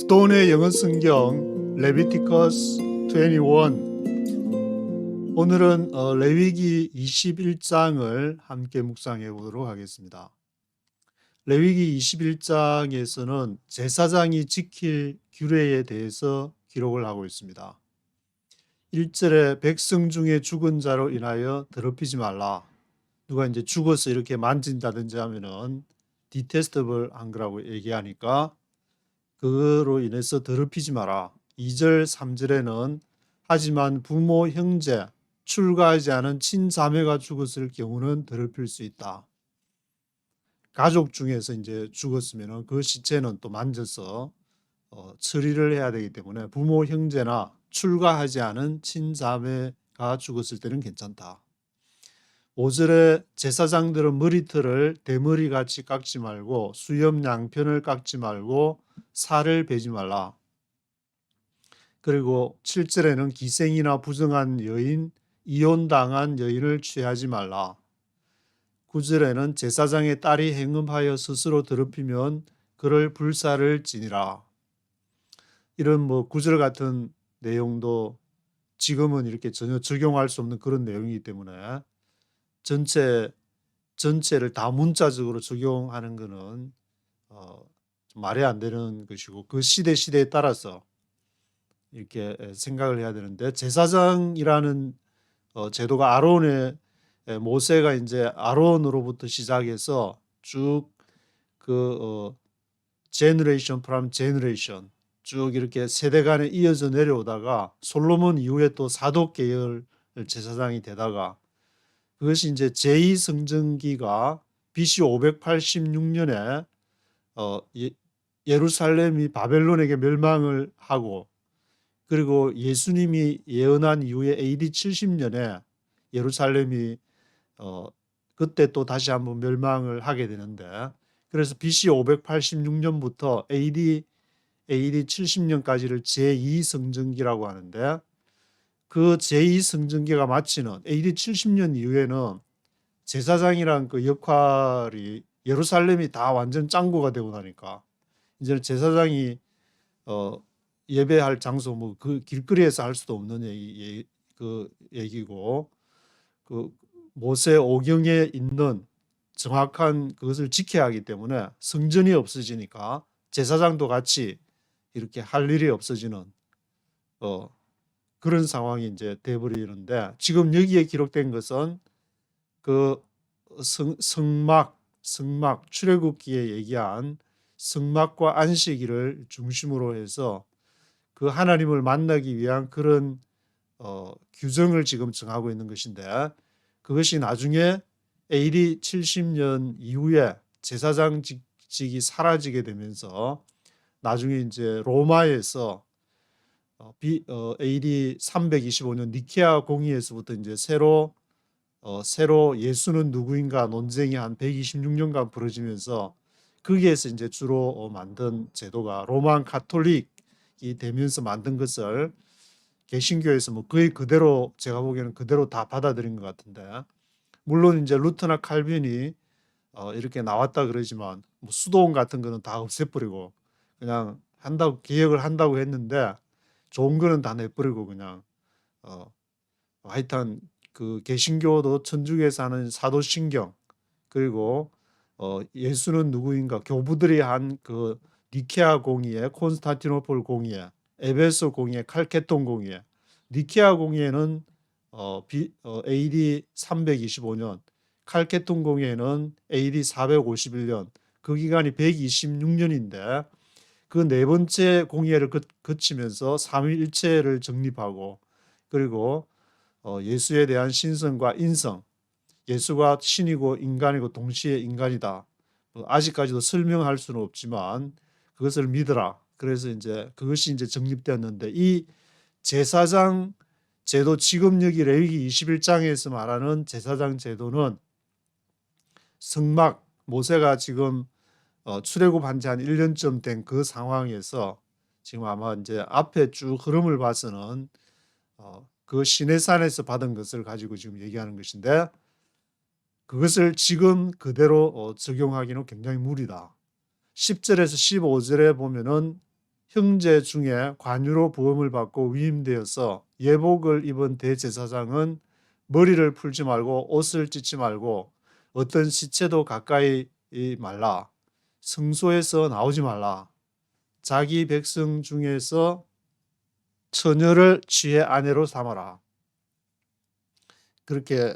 스톤의 영어 성경 레비티커스 21. 오늘은 레위기 21장을 함께 묵상해 보도록 하겠습니다. 레위기 21장에서는 제사장이 지킬 규례에 대해서 기록을 하고 있습니다. 1절에 백성 중에 죽은 자로 인하여 더럽히지 말라. 누가 이제 죽어서 이렇게 만진다든지 하면은 디테스터블 한 거라고 얘기하니까 그로 인해서 더럽히지 마라. 2절 3절에는 하지만 부모, 형제, 출가하지 않은 친자매가 죽었을 경우는 더럽힐 수 있다. 가족 중에서 이제 죽었으면 그 시체는 또 만져서 처리를 해야 되기 때문에 부모, 형제나 출가하지 않은 친자매가 죽었을 때는 괜찮다. 5절에 제사장들은 머리털을 대머리같이 깎지 말고 수염 양편을 깎지 말고 살을 베지 말라. 그리고 7절에는 기생이나 부정한 여인, 이혼당한 여인을 취하지 말라. 9절에는 제사장의 딸이 행음하여 스스로 더럽히면 그를 불사를 지니라. 이런 9절 같은 내용도 지금은 이렇게 전혀 적용할 수 없는 그런 내용이기 때문에 전체를 다 문자적으로 적용하는 것은 좀 말이 안 되는 것이고 그 시대에 따라서 이렇게 생각을 해야 되는데, 제사장이라는 제도가 모세가 이제 아론으로부터 시작해서 쭉 그 제너레이션 프롬 제너레이션 쭉 이렇게 세대 간에 이어져 내려오다가 솔로몬 이후에 또 사독 계열 제사장이 되다가 그것이 이제 제2성전기가 BC 586년에 예루살렘이 바벨론에게 멸망을 하고, 그리고 예수님이 예언한 이후에 AD 70년에 예루살렘이 그때 또 다시 한번 멸망을 하게 되는데, 그래서 BC 586년부터 AD 70년까지를 제2성전기라고 하는데, 그 제2성전기가 마치는 AD 70년 이후에는 제사장이란 그 역할이 예루살렘이 다 완전 짱구가 되고 나니까 이제는 제사장이 예배할 장소 그 길거리에서 할 수도 없는 얘기고, 그 모세 오경에 있는 정확한 그것을 지켜야 하기 때문에 성전이 없어지니까 제사장도 같이 이렇게 할 일이 없어지는 그런 상황이 이제 돼버리는데, 지금 여기에 기록된 것은 그 성막 출애굽기에 얘기한 성막과 안식일을 중심으로 해서 그 하나님을 만나기 위한 그런 규정을 지금 정하고 있는 것인데, 그것이 나중에 AD 70년 이후에 제사장직이 사라지게 되면서 나중에 이제 로마에서 AD 325년 니케아 공의에서부터 이제 새로 예수는 누구인가 논쟁이 한 126년간 벌어지면서 거기에서 이제 주로 만든 제도가 로만 가톨릭이 되면서 만든 것을 개신교에서 거의 그대로, 제가 보기에는 그대로 다 받아들인 것 같은데, 물론 이제 루터나 칼빈이 이렇게 나왔다 그러지만 수도원 같은 거는 다 없애버리고 그냥 개혁을 한다고 했는데 좋은 거는 다 내버리고 그냥 하여튼 그 개신교도 천주교에서 하는 사도신경, 그리고 예수는 누구인가 교부들이 한 그 니케아 공의회, 콘스탄티노폴 공의회, 에베소 공의회, 칼케톤 공의회, 니케아 공의회는 AD 325년, 칼케톤 공의회는 AD 451년, 그 기간이 126년인데 그 네 번째 공의회를 거치면서 삼위일체를 정립하고, 그리고 예수에 대한 신성과 인성, 예수가 신이고 인간이고 동시에 인간이다. 아직까지도 설명할 수는 없지만 그것을 믿으라. 그래서 이제 그것이 이제 정립되었는데, 이 제사장 제도, 지금 여기 레위기 21장에서 말하는 제사장 제도는 성막, 모세가 지금 출애굽한 지 한 1년쯤 된 그 상황에서 지금 아마 이제 앞에 쭉 흐름을 봐서는 그 시내산에서 받은 것을 가지고 지금 얘기하는 것인데, 그것을 지금 그대로 적용하기는 굉장히 무리다. 10절에서 15절에 보면은 형제 중에 관유로 부음을 받고 위임되어서 예복을 입은 대제사장은 머리를 풀지 말고 옷을 찢지 말고 어떤 시체도 가까이 말라. 성소에서 나오지 말라. 자기 백성 중에서 처녀를 지의 아내로 삼아라. 그렇게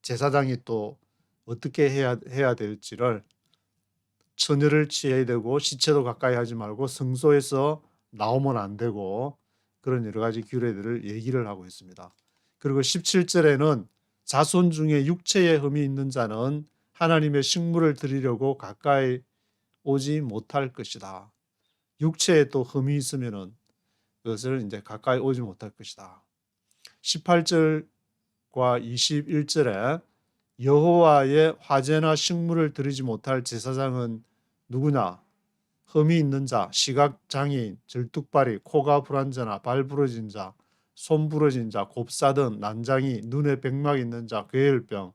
제사장이 또 어떻게 해야 될지를 처녀를 취해야 되고 시체도 가까이 하지 말고 성소에서 나오면 안 되고 그런 여러 가지 규례들을 얘기를 하고 있습니다. 그리고 17절에는 자손 중에 육체에 흠이 있는 자는 하나님의 식물을 드리려고 가까이 오지 못할 것이다. 육체에 또 흠이 있으면은 그것을 이제 가까이 오지 못할 것이다. 18절과 21절에 여호와의 화제나 식물을 드리지 못할 제사장은 누구냐? 흠이 있는 자, 시각장애인, 절뚝발이, 코가 불안 자나 발 부러진 자, 손 부러진 자, 곱사든 난장이, 눈에 백막 있는 자, 괴혈병,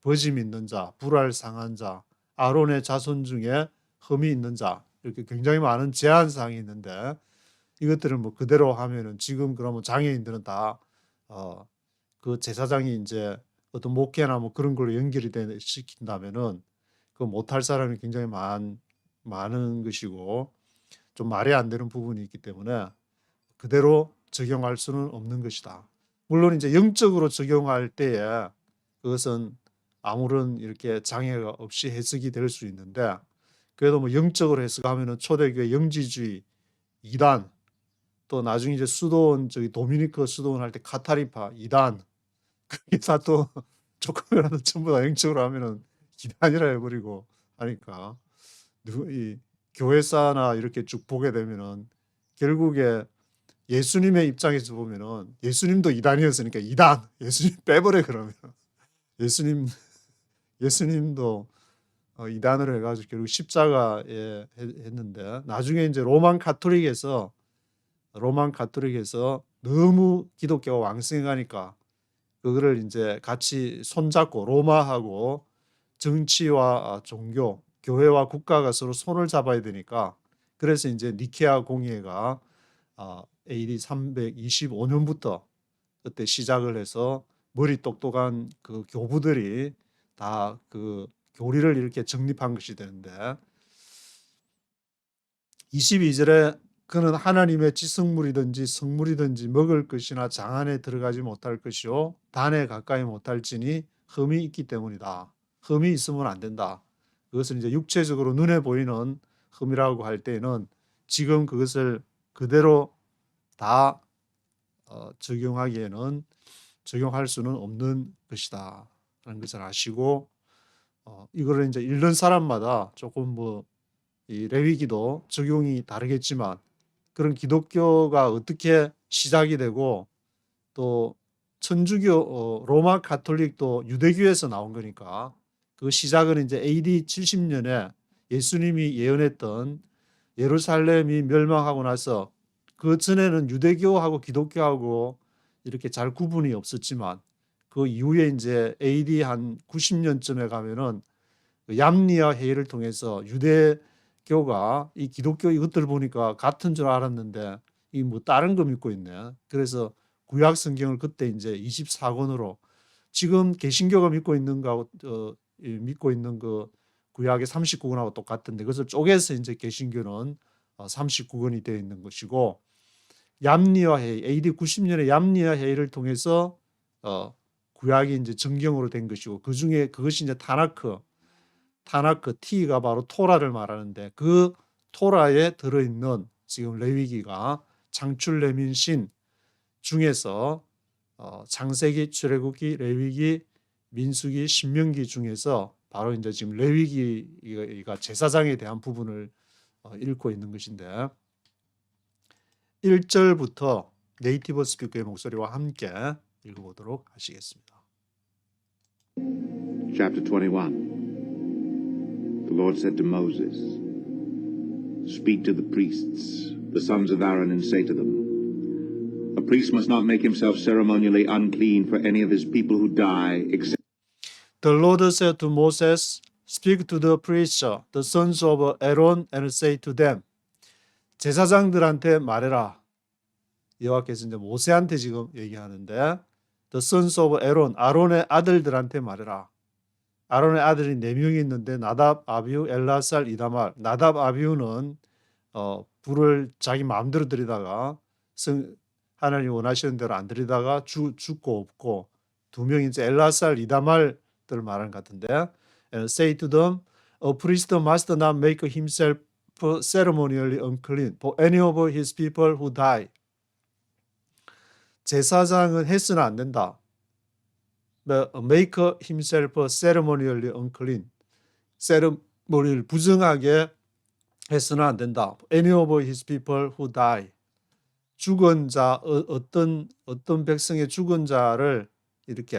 버짐 있는 자, 불알 상한 자, 아론의 자손 중에 흠이 있는 자, 이렇게 굉장히 많은 제한 사항이 있는데 이것들을 뭐 그대로 하면은 지금 그러면 장애인들은 다 그 제사장이 이제 어떤 목회나 뭐 그런 걸로 연결이 시킨다면은 그 못할 사람이 굉장히 많은 것이고 좀 말이 안 되는 부분이 있기 때문에 그대로 적용할 수는 없는 것이다. 물론 이제 영적으로 적용할 때에 그것은 아무런 이렇게 장애가 없이 해석이 될 수 있는데 그래도 뭐 영적으로 해석하면은 초대교회 영지주의 이단 또 나중에 이제 수도원 저기 도미니크 수도원 할 때 카타리파 이단 그게 다 또 조금이라도 전부 다 영적으로 하면은 이단이라 해버리고 하니까 이 교회사나 이렇게 쭉 보게 되면은 결국에 예수님의 입장에서 보면은 예수님도 이단이었으니까 이단 예수님 빼버려 그러면 예수님도 이단으로 해가지고 결국 십자가에 했는데 나중에 이제 로만 가톨릭에서 너무 기독교가 왕성하니까 그거를 이제 같이 손잡고 로마하고 정치와 종교, 교회와 국가가 서로 손을 잡아야 되니까 그래서 이제 니케아 공의회가 AD 325년부터 그때 시작을 해서 머리 똑똑한 그 교부들이 다 그 교리를 이렇게 정립한 것이 되는데 22절에 그는 하나님의 지성물이든지 성물이든지 먹을 것이나 장 안에 들어가지 못할 것이요 단에 가까이 못할지니 흠이 있기 때문이다. 흠이 있으면 안 된다. 그것은 이제 육체적으로 눈에 보이는 흠이라고 할 때에는 지금 그것을 그대로 다 적용할 수는 없는 것이다. 라는 것을 아시고 이거를 이제 읽는 사람마다 조금 뭐 이 레위기도 적용이 다르겠지만 그런 기독교가 어떻게 시작이 되고 또 천주교 로마 가톨릭도 유대교에서 나온 거니까 그 시작은 이제 AD 70년에 예수님이 예언했던 예루살렘이 멸망하고 나서 그 전에는 유대교하고 기독교하고 이렇게 잘 구분이 없었지만 그 이후에 이제 AD 한 90년쯤에 가면은 그 얌리아 회의를 통해서 유대교가 이 기독교 이것들 보니까 같은 줄 알았는데 이 뭐 다른 거 믿고 있네. 그래서 구약 성경을 그때 이제 24권으로 지금 개신교가 믿고 있는 거 믿고 있는 그 구약의 39권하고 똑같은데 그것을 쪼개서 이제 개신교는 39권이 되어 있는 것이고 얌리아 회의 AD 90년에 얌리아 회의를 통해서 구약이 이제 정경으로 된 것이고 그 중에 그것이 이제 타나크 T가 바로 토라를 말하는데 그 토라에 들어있는 지금 레위기가 창출 레민신 중에서 창세기, 출애굽기, 레위기, 민수기, 신명기 중에서 바로 이제 지금 레위기가 제사장에 대한 부분을 읽고 있는 것인데 1절부터 네이티브 스피커의 목소리와 함께 읽어보도록 하시겠습니다. Chapter 21. The Lord said to Moses, Speak to the priests, the sons of Aaron, and say to them, A priest must not make himself ceremonially unclean for any of his people who die, except The Lord said to Moses, Speak to the priests, the sons of Aaron, and say to them, 제사장들한테 말해라. 여호와께서 이제 모세한테 지금 얘기하는데 The sons of Aaron, 아론의 아들들한테 말해라. 아론의 아들이 4명이 있는데 나답, 아비후, 엘라살, 이다말. 나답, 아비후는 불을 자기 마음대로 들이다가 하나님 원하시는 대로 안 들이다가 죽고 없고, 2명이 이제 엘라살, 이다말들 말하는 것 같은데 And say to them, a priest must not make himself ceremonially unclean for any of his people who die. 제사장은 해서는 안 된다. Make himself ceremonially unclean. 세레모니를 부정하게 해서는 안 된다. Any of his people who die. 죽은 자, 어떤 백성의 죽은 자를 이렇게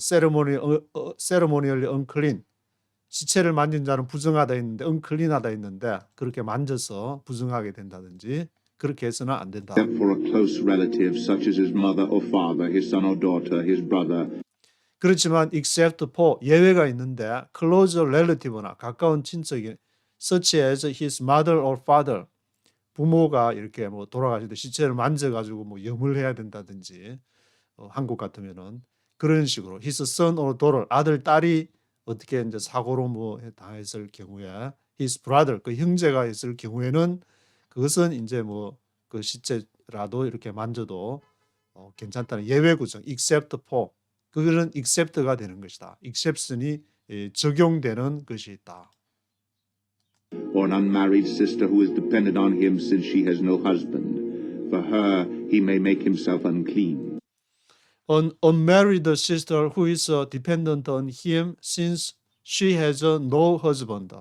ceremonially unclean. 시체를 만진 자는 부정하다 했는데 unclean하다 했는데 그렇게 만져서 부정하게 된다든지 그렇게 해서는 안 된다. Except for a close relative such as his mother or father, his son or daughter, his brother. 그렇지만 except for 예외가 있는데 close relative나 가까운 친척이 such as his mother or father, 부모가 이렇게 뭐 돌아가실 때 시체를 만져가지고 뭐 염을 해야 된다든지 한국 같으면은 그런 식으로 his son or daughter, 아들 딸이 어떻게 이제 사고로 뭐 당했을 경우에 his brother, 그 형제가 있을 경우에는 그것은 이제 뭐 그 시체라도 이렇게 만져도 괜찮다는 예외 구정 except for, 그거는 except가 되는 것이다. exception이 적용되는 것이 있다. Or an unmarried sister who is dependent on him since she has no husband. For her he may make himself unclean. An unmarried sister who is dependent on him since she has no husband.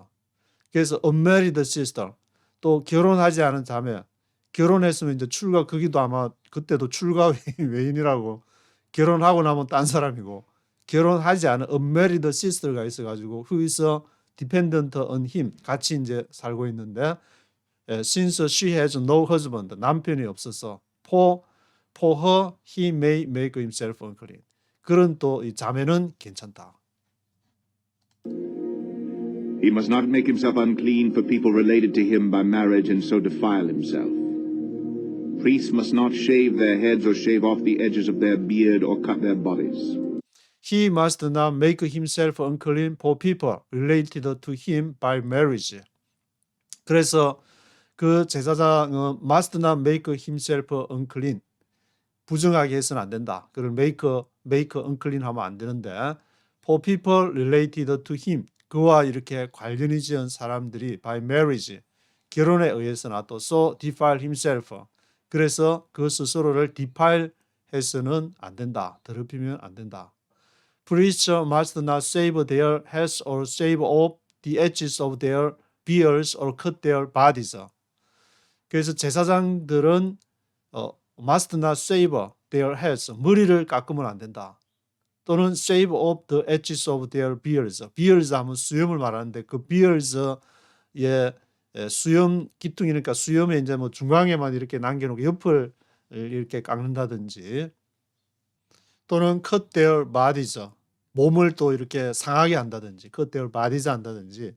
그래서 unmarried sister, 또 결혼하지 않은 자매, 결혼했으면 이제 출가, 거기도 아마 그때도 출가 외인이라고, 결혼하고 나면 딴 사람이고, 결혼하지 않은 unmarried sister가 있어가지고 who is dependent on him, 같이 이제 살고 있는데 since she has no husband, 남편이 없어서 for her he may make himself unclean. 그런 또 이 자매는 괜찮다. He must not make himself unclean for people related to him by marriage and so defile himself. Priests must not shave their heads or shave off the edges of their beard or cut their bodies. He must not make himself unclean for people related to him by marriage. 그래서 그 제사장은 must not make himself unclean, 부정하게 해서는 안 된다. 그걸 make unclean 하면 안 되는데 for people related to him, 그와 이렇게 관련이 지은 사람들이 by marriage, 결혼에 의해서나 또 so defile himself, 그래서 그 스스로를 defile 해서는 안 된다. 더럽히면 안 된다. Priests must not shave their heads or shave off the edges of their beards or cut their bodies. 그래서 제사장들은 must not shave their heads, 머리를 깎으면 안 된다. 또는 shave off the edges of their beards. beards 하면 수염을 말하는데 그 beards의 수염 기퉁이니까 수염에 이제 뭐 중앙에만 이렇게 남겨놓고 옆을 이렇게 깎는다든지, 또는 cut their bodies, 몸을 또 이렇게 상하게 한다든지, cut their bodies 한다든지,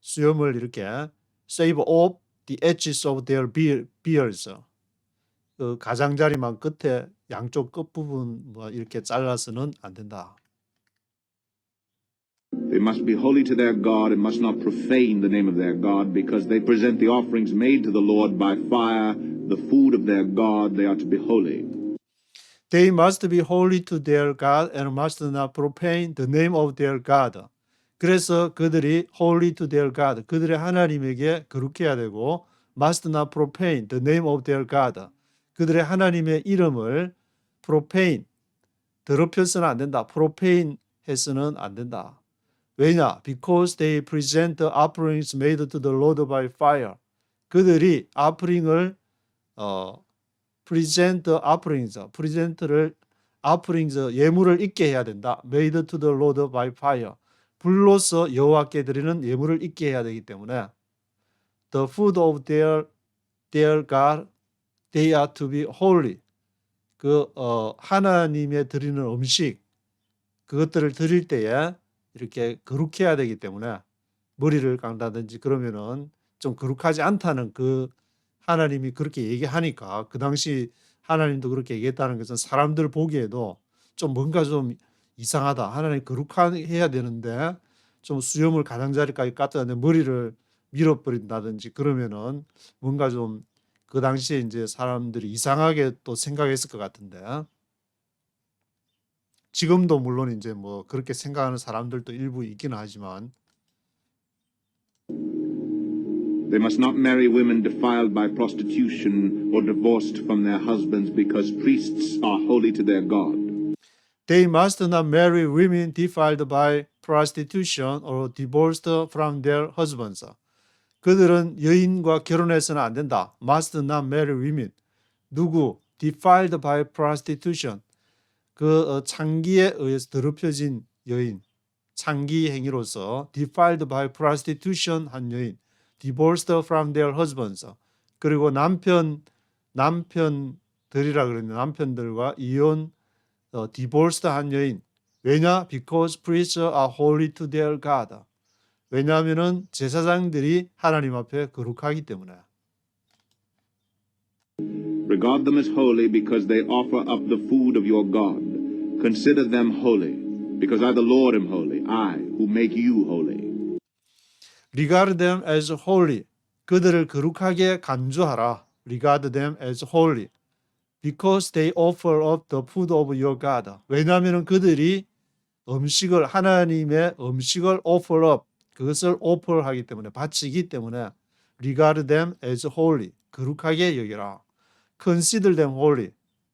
수염을 이렇게 shave off the edges of their beards, 그 가장자리만 끝에 양쪽 끝부분 뭐 이렇게 잘라서는 안 된다. They must be holy to their God and must not profane the name of their God, because they present the offerings made to the Lord by fire, the food of their God. They are to be holy. They must be holy to their God and must not profane the name of their God. 그래서 그들이 holy to their God, 그들의 하나님에게 거룩해야 되고, must not profane the name of their God, 그들의 하나님의 이름을 profane, 더럽혀서는 안 된다. profane 해서는 안 된다. 왜냐? Because they present the offerings made to the Lord by fire. 그들이 offering을 present offerings, 예물을 있게 해야 된다. made to the Lord by fire. 불로서 여호와께 드리는 예물을 있게 해야 되기 때문에 the food of their God, they are to be holy. 하나님의 드리는 음식, 그것들을 드릴 때에 이렇게 거룩해야 되기 때문에 머리를 깎는다든지 그러면은 좀 거룩하지 않다는 그 하나님이 그렇게 얘기하니까 그 당시 하나님도 그렇게 얘기했다는 것은 사람들 보기에도 좀 뭔가 좀 이상하다. 하나님 거룩해야 되는데 좀 수염을 가장자리까지 깎았는데 머리를 밀어버린다든지 그러면은 뭔가 좀 그 당시에 이제 사람들이 이상하게 또 생각했을 것 같은데 지금도 물론 이제 뭐 그렇게 생각하는 사람들도 일부 있기는 하지만 They must not marry women defiled by prostitution or divorced from their husbands because priests are holy to their God. They must not marry women defiled by prostitution or divorced from their husbands. 그들은 여인과 결혼해서는 안 된다. Must not marry women. 누구? Defiled by prostitution. 그 창기에 의해서 더럽혀진 여인. 창기 행위로서 defiled by prostitution 한 여인. Divorced from their husbands. 그리고 남편들이라 그랬는데 남편들과 이혼 divorced 한 여인. 왜냐? Because priests are holy to their God. 왜냐하면은 제사장들이 하나님 앞에 거룩하기 때문에. Regard them as holy because they offer up the food of your God. Consider them holy, because I, the Lord, am holy, I, who make you holy. Regard them as holy. 그들을 거룩하게 간주하라. Regard them as holy. Because they offer up the food of your God. 왜냐하면 그들이 음식을 하나님의 음식을 offer up 그것을 offer하기 때문에 바치기 때문에 regard them as holy. 거룩하게 여기라. Consider them holy.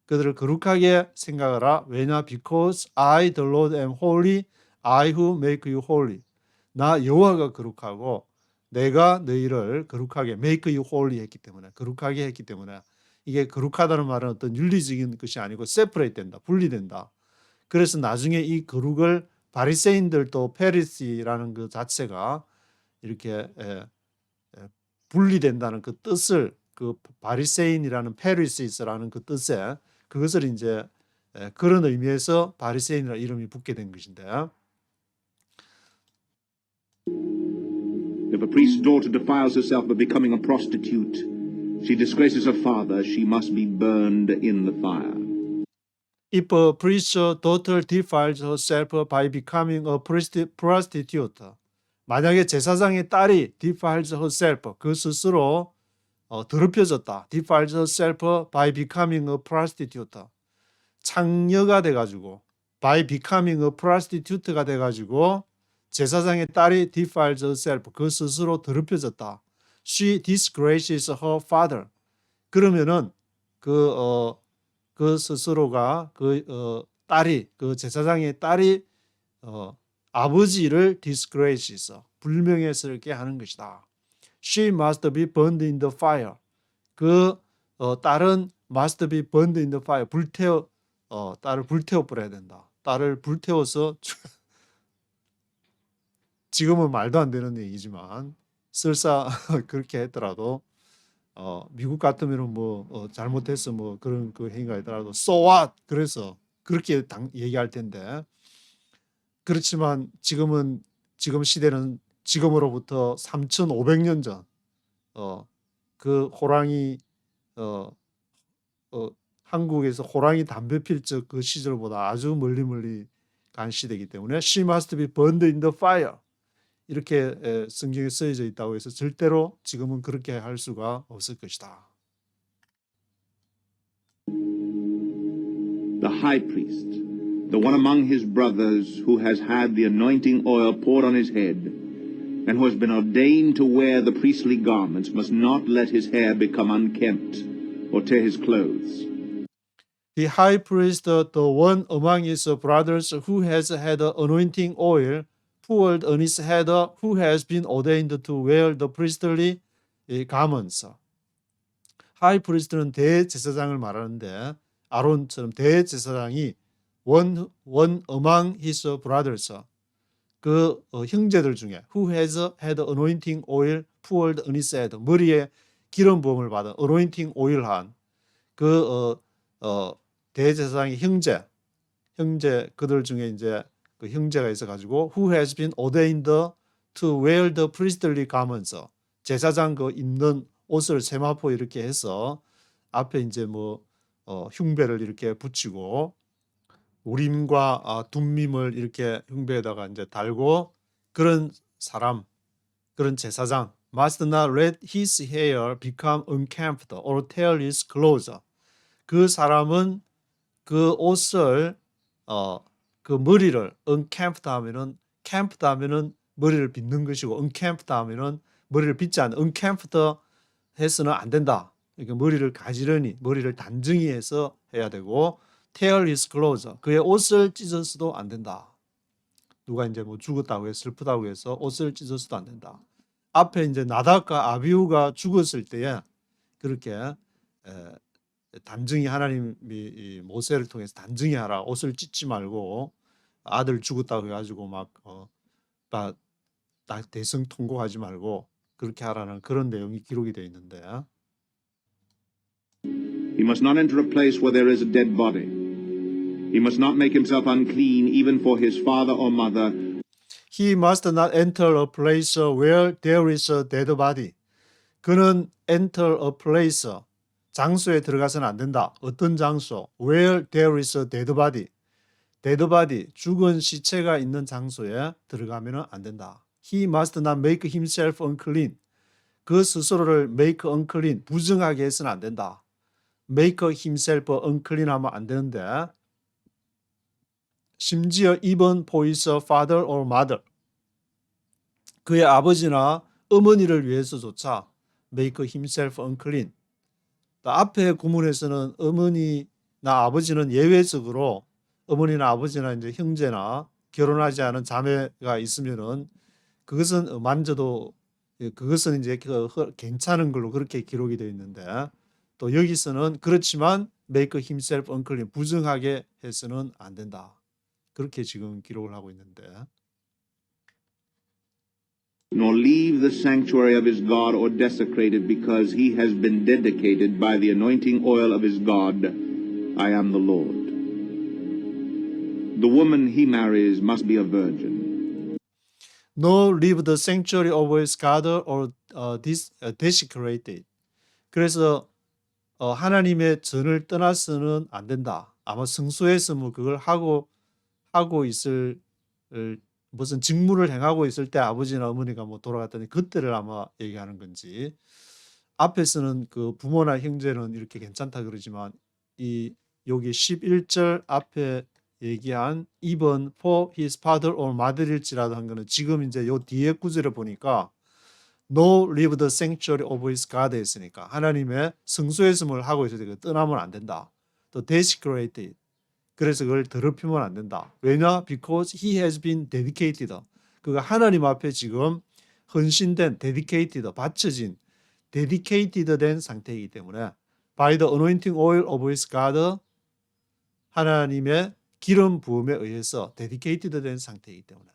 그들을 거룩하게 생각하라. 왜냐? Because I, the Lord, am holy. I who make you holy. 나 여호와가 거룩하고 내가 너희를 거룩하게 make you holy 했기 때문에 거룩하게 했기 때문에 이게 거룩하다는 말은 어떤 윤리적인 것이 아니고 separate 된다. 분리된다. 그래서 나중에 이 거룩을 바리새인들도 페리시라는 그 자체가 이렇게 분리된다는 그 뜻을 그 바리새인이라는 페리시스라는 그 뜻에 그것을 이제 그런 의미에서 바리새인이라는 이름이 붙게 된 것인데 If a priest's daughter defiles herself by becoming a prostitute, she disgraces her father, she must be burned in the fire. If a priest's daughter defiles herself by becoming a prostitute, 만약에 제사장의 딸이 defiles herself, 그 스스로 더럽혀졌다. defiles herself by becoming a prostitute, 창녀가 돼가지고 by becoming a prostitute가 돼가지고 제사장의 딸이 defiles herself, 그 스스로 더럽혀졌다. She disgraces her father. 그러면은 그 스스로가 딸이 그 제사장의 딸이 아버지를 disgraces 불명예스럽게 하는 것이다. She must be burned in the fire. 그 딸은 must be burned in the fire. 딸을 불태워 버려야 된다. 딸을 불태워서 지금은 말도 안 되는 얘기지만 설사 그렇게 했더라도 미국 같으면 뭐 잘못해서 뭐 그런 그 행위가 있더라도 so what? 그래서 그렇게 얘기할 텐데 그렇지만 지금 시대는 지금으로부터 3,500년 전 그 호랑이 한국에서 호랑이 담배 필 적 그 시절보다 아주 멀리 간 시대이기 때문에 she must be burned in the fire. 이렇게 성경에 쓰여져 있다고 해서 절대로 지금은 그렇게 할 수가 없을 것이다. The high priest, the one among his brothers who has had the anointing oil poured on his head, and who has been ordained to wear the priestly garments, must not let his hair become unkempt or tear his clothes. The high priest, the one among his brothers who has had the anointing oil poured on his head, who has been ordained to wear the priestly garments. 하이 프리스트는 대제사장을 말하는데 아론처럼 대제사장이 one among his brothers 그 형제들 중에 who has had anointing oil poured on his head 머리에 기름 부음을 받은 anointing oil 한 그 대제사장의 형제 그들 중에 이제 그 형제가 있어 가지고 who has been ordained to wear the priestly garments 제사장 그 입는 옷을 세마포 이렇게 해서 앞에 이제 뭐 흉배를 이렇게 붙이고 우림과 둠밈을 이렇게 흉배에다가 이제 달고 그런 사람, 그런 제사장 must not let his hair become unkempt or tear his clothes. 그 사람은 그 옷을 그 머리를 unkempt 하면은 kempt 하면은 머리를 빗는 것이고 unkempt 하면은 머리를 빗지 않는 unkempt 해서는 안 된다. 그러니까 머리를 가지런히 머리를 단정히 해서 해야 되고 tear his clothes 그의 옷을 찢어서도 안 된다. 누가 이제 뭐 죽었다고 해서 슬프다고 해서 옷을 찢어서도 안 된다. 앞에 이제 나답과 아비후가 죽었을 때에 그렇게 단정히 하나님이 모세를 통해서 단정히 하라. 옷을 찢지 말고 아들 죽었다고 해가지고 막 대성 통곡하지 말고 그렇게 하라는 그런 내용이 기록이 되어 있는데 He must not enter a place where there is a dead body. He must not make himself unclean even for his father or mother. He must not enter a place where there is a dead body. 그는 enter a place 장소에 들어가서는 안 된다. 어떤 장소? Where there is a dead body. dead body 죽은 시체가 있는 장소에 들어가면 안 된다. He must not make himself unclean. 그 스스로를 make unclean 부정하게 해서는 안 된다. make himself unclean 하면 안 되는데 심지어 even for his father or mother 그의 아버지나 어머니를 위해서조차 make himself unclean. 앞에 구문에서는 어머니나 아버지는 예외적으로 어머니나 아버지나 이제 형제나 결혼하지 않은 자매가 있으면은 그것은 만져도 그것은 이제 괜찮은 걸로 그렇게 기록이 되어 있는데 또 여기서는 그렇지만 make himself unclean 부정하게 해서는 안 된다. 그렇게 지금 기록을 하고 있는데 Nor leave the sanctuary of his God or desecrate it because he has been dedicated by the anointing oil of his God. I am the Lord. The woman he marries must be a virgin. No leave the sanctuary of his God or desecrate it. 그래서 하나님의 전을 떠나서는 안 된다. 아마 성소에서 뭐 그걸 하고 있을 무슨 직무를 행하고 있을 때 아버지나 어머니가 뭐 돌아갔더니 그때를 아마 얘기하는 건지 앞에서는 그 부모나 형제는 이렇게 괜찮다 그러지만 여기 11절 앞에 얘기한 even for his father or mother일지라도 한 거는 지금 이제 요 뒤에 구절을 보니까 no leave the sanctuary of his God 했으니까 하나님의 성소에서 뭘 하고 있을 때 떠나면 안 된다. 또 desecrate it. 그래서 그걸 더럽히면 안 된다. 왜냐? Because he has been dedicated. 그가 하나님 앞에 지금 헌신된, dedicated, 바쳐진, dedicated 된 상태이기 때문에 by the anointing oil of his God 하나님의 기름 부음에 의해서 dedicated 된 상태이기 때문에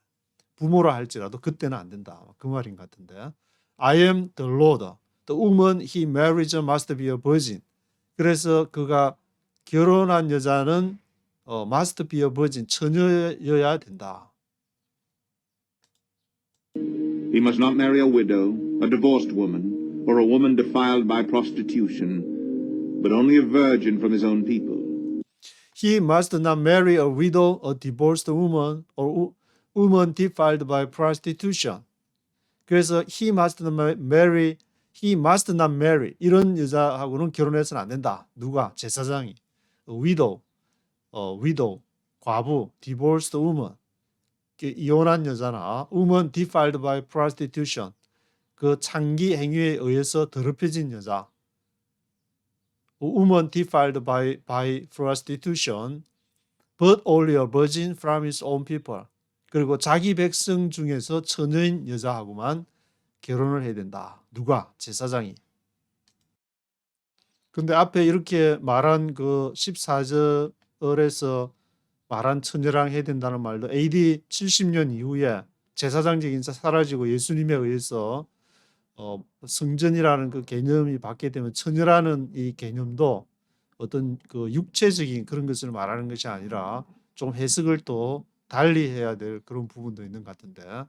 부모라 할지라도 그때는 안 된다. 그 말인 것 같은데 I am the Lord. The woman he marries must be a virgin. 그래서 그가 결혼한 여자는 must be a virgin, 처녀여야 된다. He must not marry a widow, a divorced woman, or a woman defiled by prostitution, but only a virgin from his own people. He must not marry a widow, a divorced woman, or woman defiled by prostitution. 그래서 he must not marry 이런 여자하고는 결혼해서는 안 된다. 누가? 제사장이. widow, 과부, divorced woman, 이혼한 여자나 woman defiled by prostitution, 그 창기 행위에 의해서 더럽혀진 여자, woman defiled by prostitution, but only a virgin from his own people. 그리고 자기 백성 중에서 처녀인 여자하고만 결혼을 해야 된다. 누가? 제사장이. 근데 앞에 이렇게 말한 그 14절에서 말한 처녀랑 해야 된다는 말도 AD 70년 이후에 제사장직 인사 사라지고 예수님에 의해서 성전이라는 그 개념이 바뀌게 되면 처녀라는 이 개념도 어떤 그 육체적인 그런 것을 말하는 것이 아니라 좀 해석을 또 달리 해야 될 그런 부분도 있는 것 같은데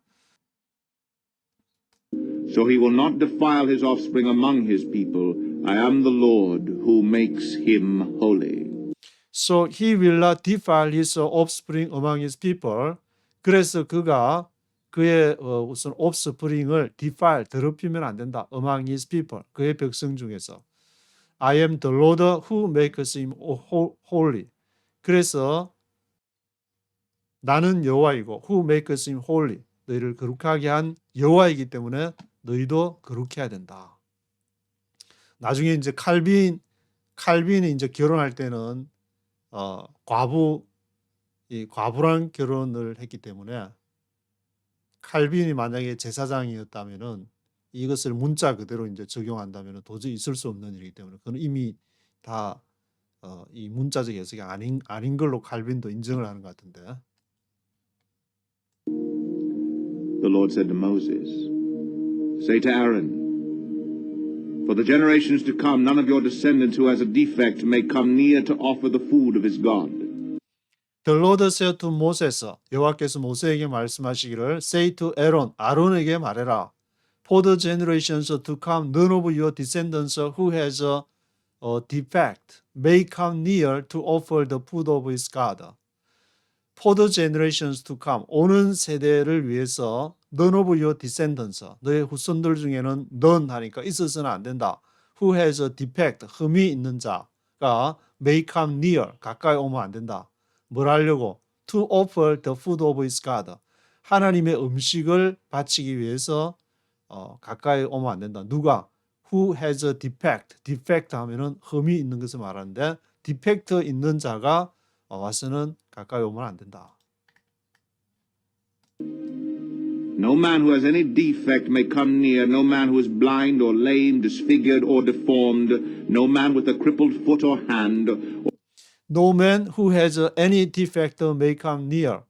So he will not defile his offspring among his people. I am the Lord who makes him holy. So he will not defile his offspring among his people. 그래서 그가 그의 우선 offspring을 defile, 더럽히면 안 된다. among his people, 그의 백성 중에서. I am the Lord who makes him holy. 그래서 나는 여호와이고 who makes him holy. 너희를 거룩하게 한 여호와이기 때문에 너희도 거룩해야 된다. 나중에 이제 칼빈이 이제 결혼할 때는 과부랑 결혼을 했기 때문에 칼빈이 만약에 제사장이었다면은 이것을 문자 그대로 이제 적용한다면 도저히 있을 수 없는 일이기 때문에 그건 이미 다 이 문자적 해석이 아닌 걸로 칼빈도 인정을 하는 것 같은데. The Lord said to Moses, Say to Aaron, For the generations to come, none of your descendants who has a defect may come near to offer the food of his God. The Lord said to Moses, 여호와께서 모세에게 말씀하시기를 Say to Aaron, 아론에게 말해라. For the generations to come, none of your descendants who has a defect may come near to offer the food of his God. For the generations to come, 오는 세대를 위해서 none of your descendants, 너의 후손들 중에는 none 하니까 있어서는 안 된다. Who has a defect, 흠이 있는 자가 may come near, 가까이 오면 안 된다. 뭘 하려고? To offer the food of his God. 하나님의 음식을 바치기 위해서 가까이 오면 안 된다. 누가? Who has a defect. defect 하면은 흠이 있는 것을 말하는데 defect 있는 자가 와서는 가까이 오면 안 된다. No man who has any defect may come near, no man who is blind or lame, disfigured or deformed, no man with a crippled foot or hand. No man who has any defect may come near.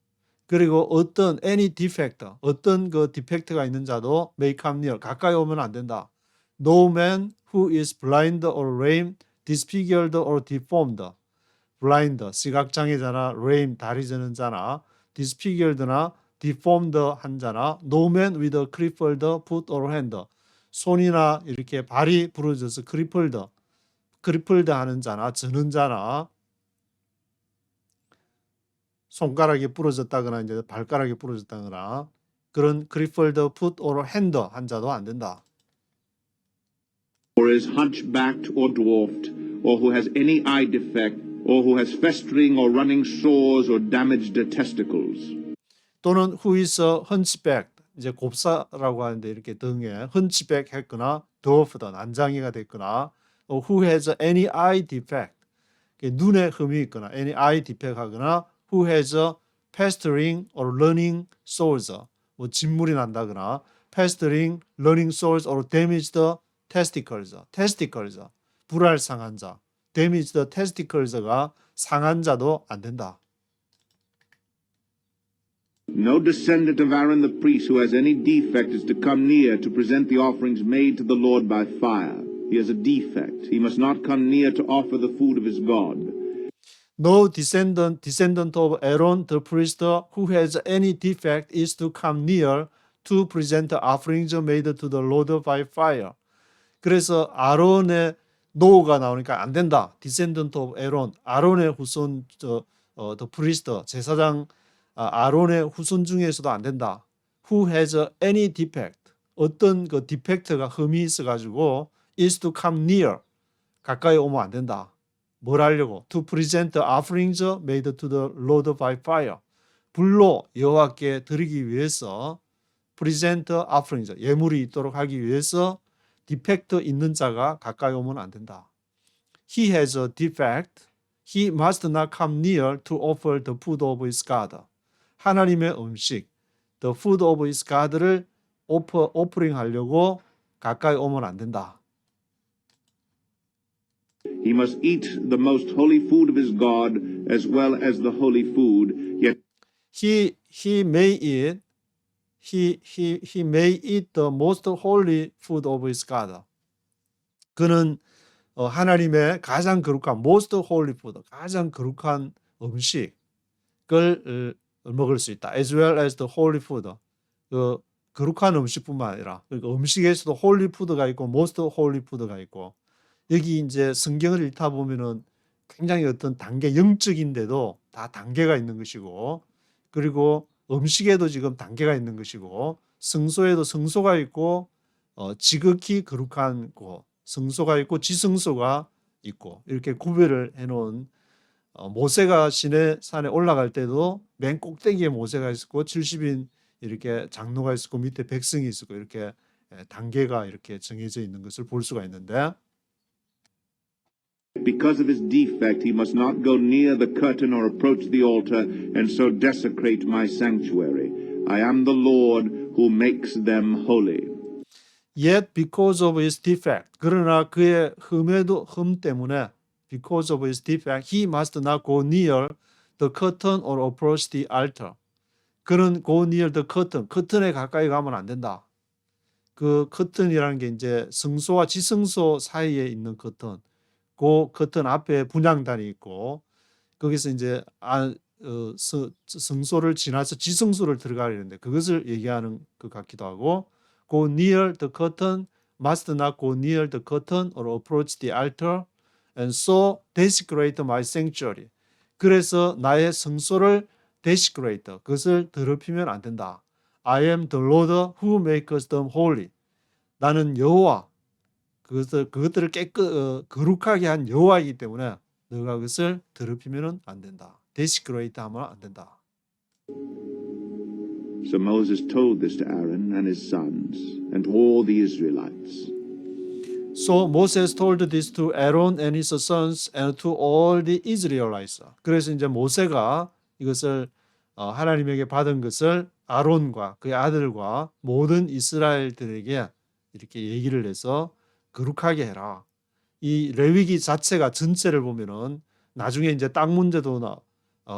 그리고 어떤 any defect, 어떤 그 디펙트가 있는 자도 may come near, 가까이 오면 안 된다. No man who is blind or lame, disfigured or deformed. blind, 시각장애자나 lame, 다리 저는 자나 disfigured나 deformed 한 자나 no man with a crippled foot or hand. 손이나 이렇게 발이 부러져서 crippled 하는 자나 저는 자나 손가락이 부러졌다거나 이제 발가락이 부러졌다거나 그런 crippled foot or hand 한 자도 안 된다. Or is hunchbacked or dwarfed, or who has any eye defect, or who has festering or running sores or damaged testicles. 또는 who is hunchback, 이제 곱사라고 하는데 이렇게 등에 hunchback 했거나 dwarfed, 난장이가 됐거나 who has any eye defect, 눈에 흠이 있거나 any eye defect 하거나 who has festering or running sores, 뭐 진물이 난다거나 festering, running sores or damaged testicles, 불알 상한 자, damaged testicles가 상한 자도 안 된다. No descendant of Aaron the priest who has any defect is to come near to present the offerings made to the Lord by fire. He has a defect. He must not come near to offer the food of his God. No descendant of Aaron the priest who has any defect is to come near to present the offerings made to the Lord by fire. 그래서 아론의 노가 나오니까 안 된다. descendant of Aaron, 아론의 후손 the priest, 제사장 아론의 후손 중에서도 안 된다. Who has any defect, 어떤 그 디펙트가 흠이 있어가지고 is to come near, 가까이 오면 안 된다. 뭘 하려고? To present the offerings made to the Lord by fire. 불로 여호와께 드리기 위해서 present offerings, 예물이 있도록 하기 위해서 디펙트 있는 자가 가까이 오면 안 된다. He has a defect. He must not come near to offer the food of his God. 하나님의 음식, the food of his God를 오프링 하려고 가까이 오면 안 된다. He must eat the most holy food of his God as well as the holy food. Yet He may eat the most holy food of his God. 그는 하나님의 가장 거룩한 most holy food, 가장 거룩한 음식을 먹을 수 있다. As well as the holy food, 그 거룩한 음식뿐만 아니라 그러니까 음식에서도 홀리 푸드가 있고 모스트 홀리 푸드가 있고 여기 이제 성경을 읽다 보면은 굉장히 어떤 단계 영적인데도 다 단계가 있는 것이고 그리고 음식에도 지금 단계가 있는 것이고 성소에도 성소가 있고 지극히 거룩한 거 성소가 있고 지성소가 있고 이렇게 구별을 해놓은 모세가 시내 산에 올라갈 때도 맨 꼭대기에 모세가 있었고 70인 이렇게 장로가 있었고 밑에 백성이 있었고 이렇게 단계가 이렇게 정해져 있는 것을 볼 수가 있는데 Because of his defect, he must not go near the curtain or approach the altar and so desecrate my sanctuary. I am the Lord who makes them holy. Yet because of his defect 그러나 그의 흠 때문에 because of his defect he must not go near the curtain or approach the altar. 그는 go near the curtain 커튼에 가까이 가면 안 된다. 그 커튼이라는 게 이제 성소와 지성소 사이에 있는 커튼. 그 커튼 앞에 분향단이 있고 거기서 이제 성소를 지나서 지성소를 들어가야 되는데 그것을 얘기하는 것 같기도 하고 go near the curtain must not go near the curtain or approach the altar and so desecrate my sanctuary. 그래서 나의 성소를 desecrate 그것을 더럽히면 안 된다. I am the Lord who makes them holy. 나는 여호와 그것들을 거룩하게 한 여호와이기 때문에 너가 그것을 더럽히면 안 된다. desecrate 하면 안 된다. So Moses told this to Aaron and his sons and to all the Israelites. So Moses told this to Aaron and his sons and to all the Israelites. 그래서 이제 모세가 이것을 하나님에게 받은 것을 아론과 그의 아들과 모든 이스라엘들에게 이렇게 얘기를 해서 거룩하게 해라. 이 레위기 자체가 전체를 보면은 나중에 이제 땅 문제도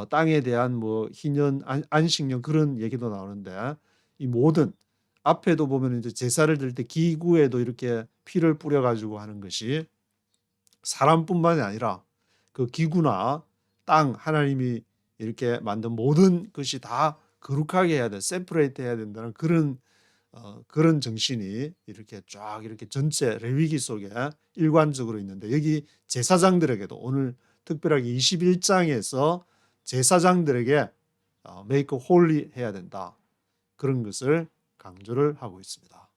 땅에 대한 뭐 희년 안식년 그런 얘기도 나오는데 이 모든 앞에도 보면 이제 제사를 드릴 때 기구에도 이렇게 피를 뿌려 가지고 하는 것이 사람뿐만이 아니라 그 기구나 땅 하나님이 이렇게 만든 모든 것이 다 거룩하게 해야 돼, 세퍼레이트 해야 된다는 그런 정신이 이렇게 쫙 이렇게 전체 레위기 속에 일관적으로 있는데 여기 제사장들에게도 오늘 특별하게 21장에서 제사장들에게 make holy 해야 된다. 그런 것을 강조를 하고 있습니다.